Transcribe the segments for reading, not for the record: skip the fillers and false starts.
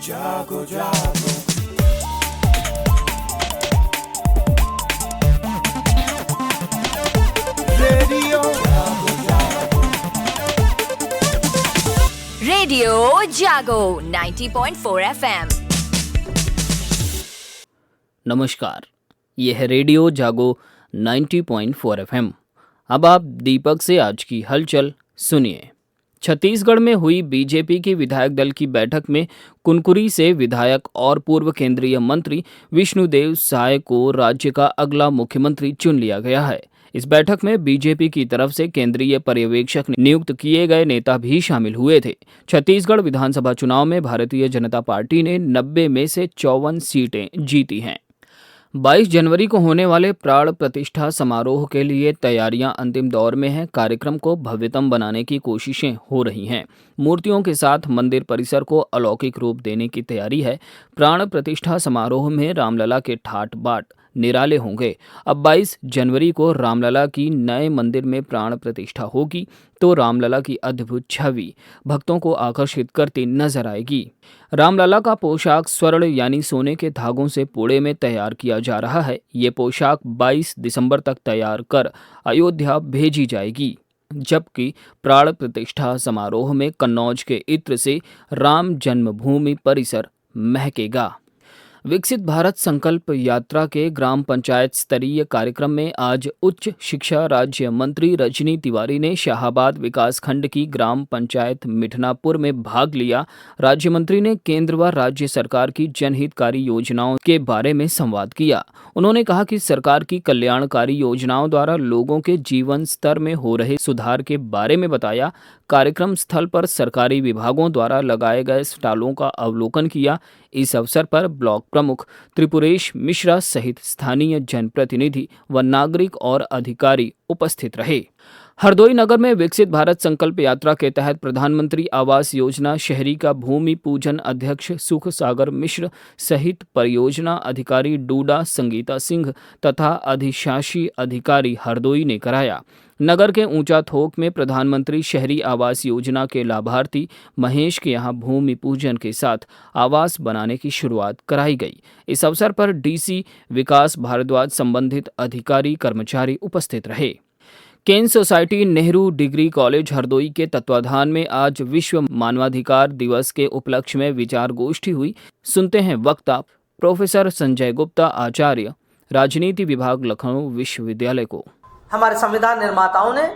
जागो जागो रेडियो जागो जागो रेडियो जागो 90.4 FM। नमस्कार, यह है रेडियो जागो 90.4 FM। अब आप दीपक से आज की हलचल सुनिए। छत्तीसगढ़ में हुई बीजेपी की विधायक दल की बैठक में कुनकुरी से विधायक और पूर्व केंद्रीय मंत्री विष्णुदेव साय को राज्य का अगला मुख्यमंत्री चुन लिया गया है। इस बैठक में बीजेपी की तरफ से केंद्रीय पर्यवेक्षक नियुक्त किए गए नेता भी शामिल हुए थे। छत्तीसगढ़ विधानसभा चुनाव में भारतीय जनता पार्टी ने 90 में से 54 सीटें जीती हैं। 22 जनवरी को होने वाले प्राण प्रतिष्ठा समारोह के लिए तैयारियां अंतिम दौर में हैं। कार्यक्रम को भव्यतम बनाने की कोशिशें हो रही हैं। मूर्तियों के साथ मंदिर परिसर को अलौकिक रूप देने की तैयारी है। प्राण प्रतिष्ठा समारोह में रामलला के ठाट बाट निराले होंगे। अब 22 जनवरी को रामलला की नए मंदिर में प्राण प्रतिष्ठा होगी तो रामलला की अद्भुत छवि भक्तों को आकर्षित करती नजर आएगी। रामलला का पोशाक स्वर्ण यानी सोने के धागों से पुणे में तैयार किया जा रहा है। ये पोशाक 22 दिसंबर तक तैयार कर अयोध्या भेजी जाएगी, जबकि प्राण प्रतिष्ठा समारोह में कन्नौज के इत्र से राम जन्मभूमि परिसर महकेगा। विकसित भारत संकल्प यात्रा के ग्राम पंचायत स्तरीय कार्यक्रम में आज उच्च शिक्षा राज्य मंत्री रजनी तिवारी ने शाहाबाद विकास खंड की ग्राम पंचायत मिठनापुर में भाग लिया। राज्य मंत्री ने केंद्र व राज्य सरकार की जनहितकारी योजनाओं के बारे में संवाद किया। उन्होंने कहा कि सरकार की कल्याणकारी योजनाओं द्वारा लोगों के जीवन स्तर में हो रहे सुधार के बारे में बताया। कार्यक्रम स्थल पर सरकारी विभागों द्वारा लगाए गए स्टॉलों का अवलोकन किया। इस अवसर पर ब्लॉक प्रमुख त्रिपुरेश मिश्रा सहित स्थानीय जनप्रतिनिधि व नागरिक और अधिकारी उपस्थित रहे। हरदोई नगर में विकसित भारत संकल्प यात्रा के तहत प्रधानमंत्री आवास योजना शहरी का भूमि पूजन अध्यक्ष सुख सागर मिश्र सहित परियोजना अधिकारी डूडा संगीता सिंह तथा अधिशासी अधिकारी हरदोई ने कराया। नगर के ऊंचा थोक में प्रधानमंत्री शहरी आवास योजना के लाभार्थी महेश के यहां भूमि पूजन के साथ आवास बनाने की शुरुआत कराई गई। इस अवसर पर डीसी विकास भारद्वाज संबंधित अधिकारी कर्मचारी उपस्थित रहे। Cane society Nehru degree college Hardoi के तत्वाधान में आज विश्व मानवाधिकार दिवस के उपलक्ष्य में विचार गोष्ठी हुई। सुनते हैं वक्ता प्रोफेसर संजय गुप्ता, आचार्य, राजनीति विभाग, लखनऊ विश्वविद्यालय को। हमारे संविधान निर्माताओं ने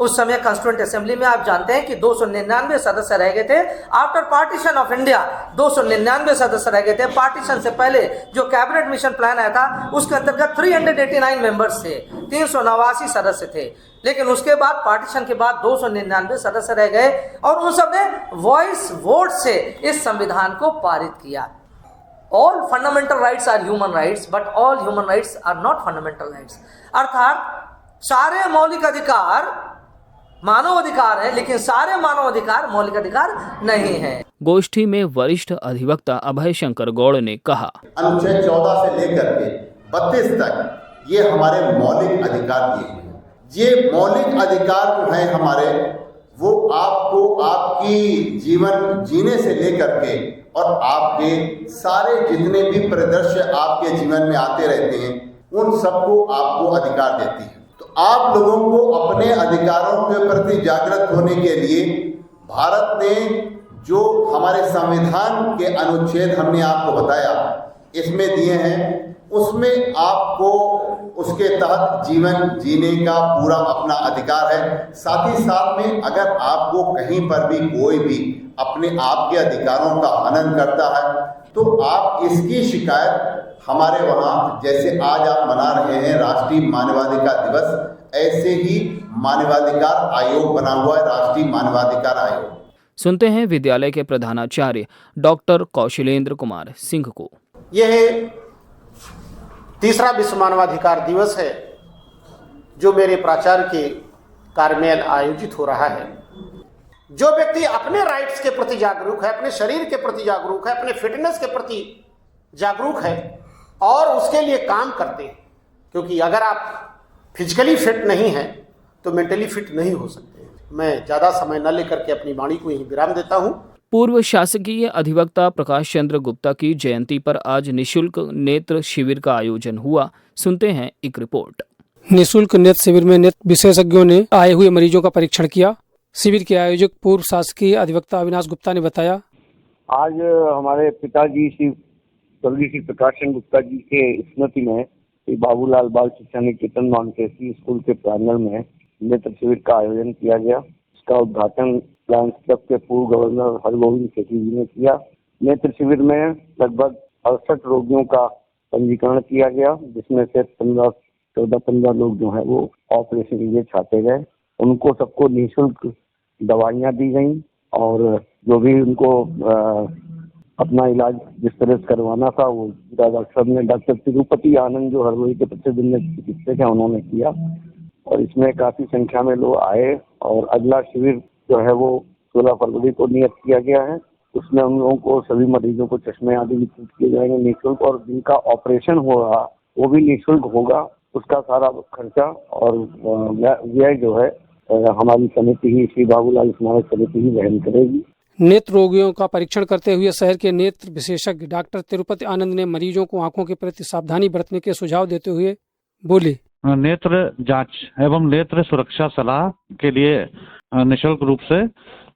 उस समय कॉन्स्टिट्यूएंट असेंबली में आप जानते हैं कि 299 सदस्य रह गए थे। आफ्टर पार्टीशन ऑफ इंडिया 299 सदस्य रह गए थे। पार्टीशन से पहले जो कैबिनेट मिशन प्लान आया था उसके अंतर्गत 389 मेंबर्स थे, 389 सदस्य थे। लेकिन उसके बाद पार्टीशन के बाद 299 सदस्य रह गए और उन सब ने वॉइस वोट से इस संविधान को पारित किया। All fundamental rights are human rights but all human rights are not fundamental rights. अर्थात सारे मौलिक अधिकार मानव अधिकार है, लेकिन सारे मानव अधिकार मौलिक अधिकार नहीं है। गोष्ठी में वरिष्ठ अधिवक्ता अभय शंकर गौड़ ने कहा, अनुच्छेद 14 से लेकर के 32 तक ये हमारे मौलिक अधिकार दिए हुए हैं। ये मौलिक अधिकार जो है हमारे, वो आपको आपकी जीवन जीने से लेकर के और आपके सारे जितने भी परिदृश्य आपके जीवन में आते रहते हैं उन सबको आपको अधिकार देती है। तो आप लोगों को अपने अधिकारों के प्रति जागृत होने के लिए भारत ने जो हमारे संविधान के अनुच्छेद हमने आपको बताया इसमें दिए हैं, उसमें आपको उसके तहत जीवन जीने का पूरा अपना अधिकार है। साथ ही साथ में अगर आपको कहीं पर भी कोई भी अपने आप के अधिकारों का हनन करता है तो आप इसकी शिकायत हमारे वहाँ, जैसे आज आप मना रहे हैं राष्ट्रीय मानवाधिकार दिवस, ऐसे ही मानवाधिकार आयोग बना हुआ है, राष्ट्रीय मानवाधिकार आयोग। सुनते हैं विद्यालय के प्रधानाचार्य डॉक्टर कौशलेंद्र कुमार सिंह को। यह तीसरा विश्व मानवाधिकार दिवस है जो मेरे प्राचार्य के कार्य में आयोजित हो रहा है। जो व्यक्ति अपने राइट्स के प्रति जागरूक है, अपने शरीर के प्रति जागरूक है, अपने फिटनेस के प्रति जागरूक है और उसके लिए काम करते हैं, क्योंकि अगर आप फिजिकली फिट नहीं हैं तो मेंटली फिट नहीं हो सकते। मैं ज़्यादा समय न लेकर के अपनी वाणी को यहीं विराम देता हूँ। पूर्व शासकीय अधिवक्ता प्रकाश चंद्र गुप्ता की जयंती पर आज निशुल्क नेत्र शिविर का आयोजन हुआ। सुनते हैं एक रिपोर्ट। निशुल्क नेत्र शिविर में नेत्र विशेषज्ञों ने आए हुए मरीजों का परीक्षण किया। शिविर के आयोजक पूर्व शासकीय अधिवक्ता अविनाश गुप्ता ने बताया, आज हमारे पिताजी स्वर्गीय श्री प्रकाश चंद्र गुप्ता जी के स्मृति में श्री बाबूलाल बाल शिक्षा निकेतन मानकेसी स्कूल के प्रांगण में नेत्र शिविर का आयोजन किया गया। इसका उद्घाटन लायंस क्लब के पूर्व गवर्नर हरगोविंद सेठी जी ने किया। नेत्र शिविर में लगभग 68 रोगियों का पंजीकरण किया गया, जिसमें से 14-15 लोग जो है वो ऑपरेशन के लिए छाटे गए। उनको सबको निःशुल्क दवाइयाँ दी गई और जो भी उनको अपना इलाज जिस तरह से करवाना था वो डॉक्टर साहब ने, डॉक्टर तिरुपति आनंद जो हरदोई के प्रसिद्ध चिकित्सक हैं, उन्होंने किया और इसमें काफी संख्या में लोग आए। और अगला शिविर जो है वो 16 फरवरी को नियत किया गया है। उसमें हम लोगों को सभी मरीजों को चश्मे आदि वितरित किए जाएंगे निःशुल्क, और जिनका ऑपरेशन होगा वो भी निःशुल्क होगा। उसका सारा खर्चा और व्यय जो है हमारी समिति ही, श्री बाबूलाल स्मारक समिति ही वहन करेगी। नेत्र रोगियों का परीक्षण करते हुए शहर के नेत्र विशेषज्ञ डॉक्टर तिरुपति आनंद ने मरीजों को आंखों के प्रति सावधानी बरतने के सुझाव देते हुए बोले, नेत्र जांच एवं नेत्र सुरक्षा सलाह के लिए निःशुल्क रूप से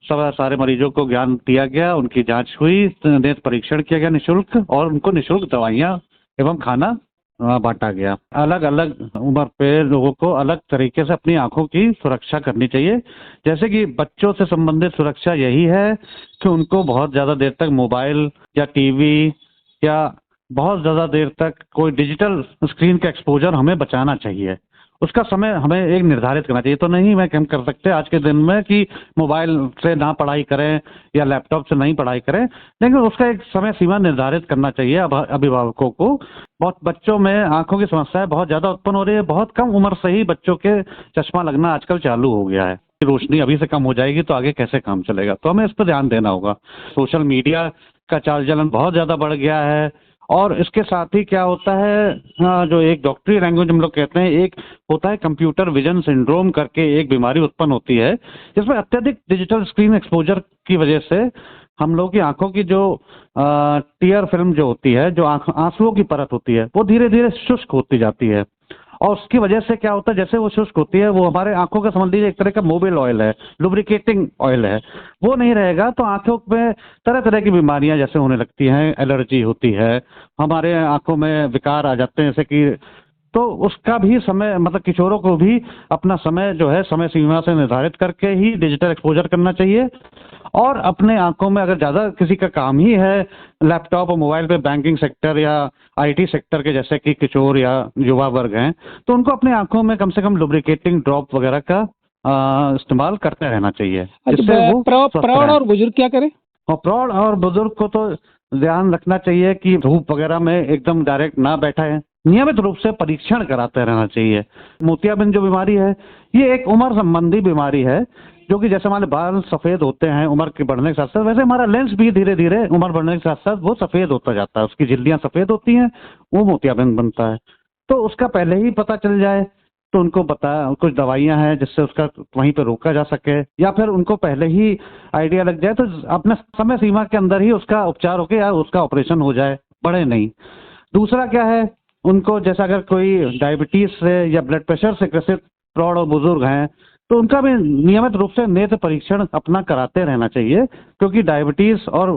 सारे मरीजों को ज्ञान दिया गया, उनकी जांच हुई, नेत्र परीक्षण किया गया निःशुल्क, और उनको निःशुल्क दवाइयाँ एवं खाना बांटा गया। अलग अलग उम्र पे लोगों को अलग तरीके से अपनी आंखों की सुरक्षा करनी चाहिए। जैसे कि बच्चों से संबंधित सुरक्षा यही है कि उनको बहुत ज़्यादा देर तक मोबाइल या टीवी या बहुत ज़्यादा देर तक कोई डिजिटल स्क्रीन का एक्सपोजर हमें बचाना चाहिए। उसका समय हमें एक निर्धारित करना चाहिए। तो नहीं मैं हम कर सकते आज के दिन में कि मोबाइल से ना पढ़ाई करें या लैपटॉप से नहीं पढ़ाई करें, लेकिन उसका एक समय सीमा निर्धारित करना चाहिए अभिभावकों को। बहुत बच्चों में आंखों की समस्याएं बहुत ज़्यादा उत्पन्न हो रही है। बहुत कम उम्र से ही बच्चों के चश्मा लगना आजकल चालू हो गया है। रोशनी अभी से कम हो जाएगी तो आगे कैसे काम चलेगा, तो हमें इस पर ध्यान देना होगा। सोशल मीडिया का चाल चलन बहुत ज़्यादा बढ़ गया है, और इसके साथ ही क्या होता है, जो एक डॉक्टरी लैंग्वेज हम लोग कहते हैं, एक होता है कंप्यूटर विजन सिंड्रोम करके एक बीमारी उत्पन्न होती है, जिसमें अत्यधिक डिजिटल स्क्रीन एक्सपोजर की वजह से हम लोग की आंखों की जो टीयर फिल्म जो होती है, जो आंसुओं की परत होती है, वो धीरे धीरे शुष्क होती जाती है। और उसकी वजह से क्या होता है, जैसे वो शुष्क होती है, वो हमारे आंखों का समझ लीजिए एक तरह का मोबाइल ऑयल है, लुब्रिकेटिंग ऑयल है, वो नहीं रहेगा तो आंखों में तरह तरह की बीमारियां जैसे होने लगती हैं, एलर्जी होती है, हमारे आंखों में विकार आ जाते हैं, जैसे कि तो उसका भी समय, मतलब किशोरों को भी अपना समय जो है समय सीमा से निर्धारित करके ही डिजिटल एक्सपोजर करना चाहिए। और अपने आंखों में अगर ज़्यादा किसी का काम ही है लैपटॉप और मोबाइल पे, बैंकिंग सेक्टर या आईटी सेक्टर के जैसे कि किशोर या युवा वर्ग हैं, तो उनको अपनी आंखों में कम से कम लुब्रिकेटिंग ड्रॉप वगैरह का इस्तेमाल करते रहना चाहिए। प्रौढ़ और बुजुर्ग क्या करें? और प्रौढ़ और बुजुर्ग को तो ध्यान रखना चाहिए कि धूप वगैरह में एकदम डायरेक्ट ना बैठाएं, नियमित रूप से परीक्षण कराते रहना चाहिए। मोतियाबिंद जो बीमारी है, ये एक उम्र संबंधी बीमारी है, जो कि जैसे हमारे बाल सफ़ेद होते हैं उम्र के बढ़ने के साथ साथ, वैसे हमारा लेंस भी धीरे धीरे उम्र बढ़ने के साथ साथ वो सफ़ेद होता जाता है, उसकी झिल्लियाँ सफ़ेद होती हैं, वो मोतियाबिंद बनता है। तो उसका पहले ही पता चल जाए तो उनको कुछ दवाइयाँ हैं जिससे उसका वहीं पर रोका जा सके, या फिर उनको पहले ही आइडिया लग जाए तो अपने समय सीमा के अंदर ही उसका उपचार होके या उसका ऑपरेशन हो जाए, बढ़े नहीं। दूसरा क्या है, उनको जैसा अगर कोई डायबिटीज से या ब्लड प्रेशर से ग्रसित प्रौढ़ और बुजुर्ग हैं तो उनका भी नियमित रूप से नेत्र परीक्षण अपना कराते रहना चाहिए, क्योंकि डायबिटीज और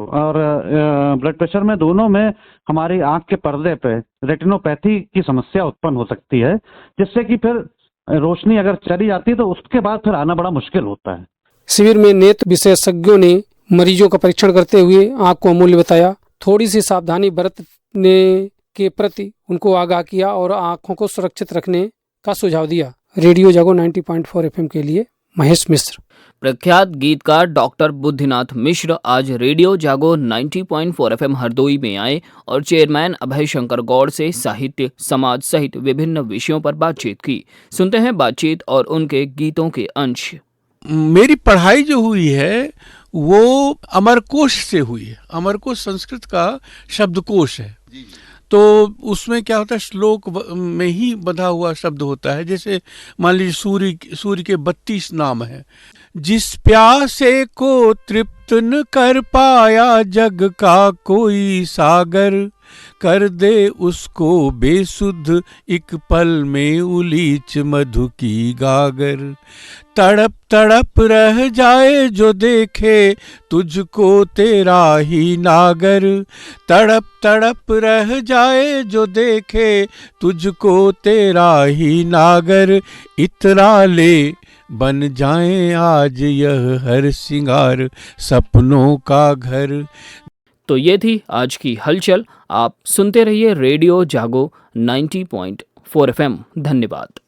ब्लड प्रेशर में दोनों में हमारी आंख के पर्दे पे रेटिनोपैथी की समस्या उत्पन्न हो सकती है, जिससे कि फिर रोशनी अगर चली जाती है तो उसके बाद फिर आना बड़ा मुश्किल होता है। शिविर में नेत्र विशेषज्ञों ने मरीजों का परीक्षण करते हुए आंख को अमूल्य बताया, थोड़ी सी सावधानी बरतने के प्रति उनको आगाह किया और आंखों को सुरक्षित रखने का सुझाव दिया। रेडियो जागो 90.4 एफएम के लिए महेश मिश्र। प्रख्यात गीतकार डॉक्टर बुद्धिनाथ मिश्र आज रेडियो जागो 90.4 एफएम हरदोई में आए और चेयरमैन अभय शंकर गौड़ से साहित्य, समाज सहित विभिन्न विषयों पर बातचीत की। सुनते हैं बातचीत और उनके गीतों के अंश। मेरी पढ़ाई जो हुई है वो अमरकोश से हुई है। अमरकोश संस्कृत का शब्दकोश है, तो उसमें क्या होता है, श्लोक में ही बंधा हुआ शब्द होता है। जैसे मान लीजिए सूर्य के 32 नाम हैं। जिस प्यासे को तृप्त तृप्त न कर पाया जग का कोई सागर, कर दे उसको बेसुध एक पल में उलीच मधु की गागर। तड़प तड़प रह जाए जो देखे तुझको तेरा ही नागर, तड़प तड़प रह जाए जो देखे तुझको तेरा ही नागर। इतरा ले बन जाए आज यह हर सिंगार सपनों का घर। तो ये थी आज की हलचल। आप सुनते रहिए रेडियो जागो 90.4 FM। धन्यवाद।